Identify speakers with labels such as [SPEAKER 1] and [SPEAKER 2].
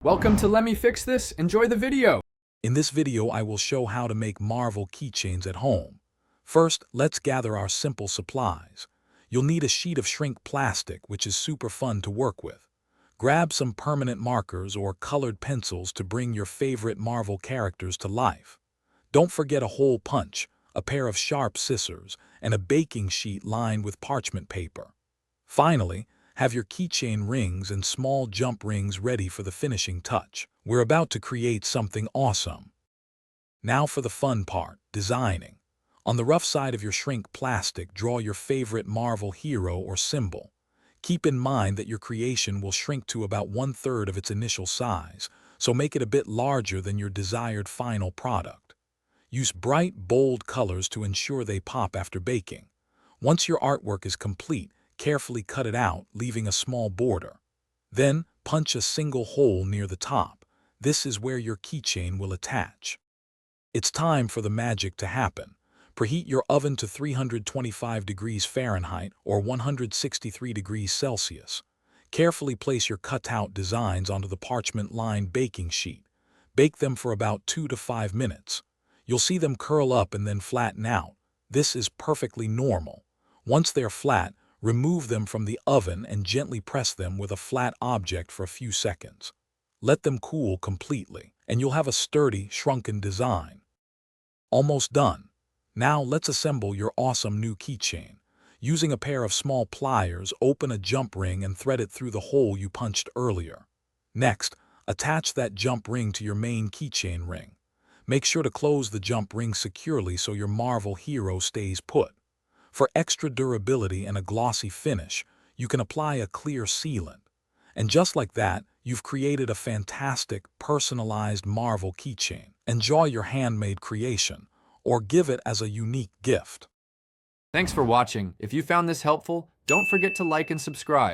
[SPEAKER 1] Welcome to Let Me Fix This. Enjoy the video.
[SPEAKER 2] In this video, I will show how to make Marvel keychains at home. First, let's gather our simple supplies. You'll need a sheet of shrink plastic, which is super fun to work with. Grab some permanent markers or colored pencils to bring your favorite Marvel characters to life. Don't forget a hole punch, a pair of sharp scissors, and a baking sheet lined with parchment paper. Finally, have your keychain rings and small jump rings ready for the finishing touch. We're about to create something awesome. Now for the fun part, designing. On the rough side of your shrink plastic, draw your favorite Marvel hero or symbol. Keep in mind that your creation will shrink to about 1/3 of its initial size, so make it a bit larger than your desired final product. Use bright, bold colors to ensure they pop after baking. Once your artwork is complete, carefully cut it out, leaving a small border. Then, punch a single hole near the top. This is where your keychain will attach. It's time for the magic to happen. Preheat your oven to 325 degrees Fahrenheit or 163 degrees Celsius. Carefully place your cut-out designs onto the parchment-lined baking sheet. Bake them for about 2 to 5 minutes. You'll see them curl up and then flatten out. This is perfectly normal. Once they're flat, remove them from the oven and gently press them with a flat object for a few seconds. Let them cool completely, and you'll have a sturdy, shrunken design. Almost done. Now let's assemble your awesome new keychain. Using a pair of small pliers, open a jump ring and thread it through the hole you punched earlier. Next, attach that jump ring to your main keychain ring. Make sure to close the jump ring securely so your Marvel hero stays put. For extra durability and a glossy finish, you can apply a clear sealant. And just like that, you've created a fantastic, personalized Marvel keychain. Enjoy your handmade creation, or give it as a unique gift.
[SPEAKER 1] Thanks for watching. If you found this helpful, don't forget to like and subscribe.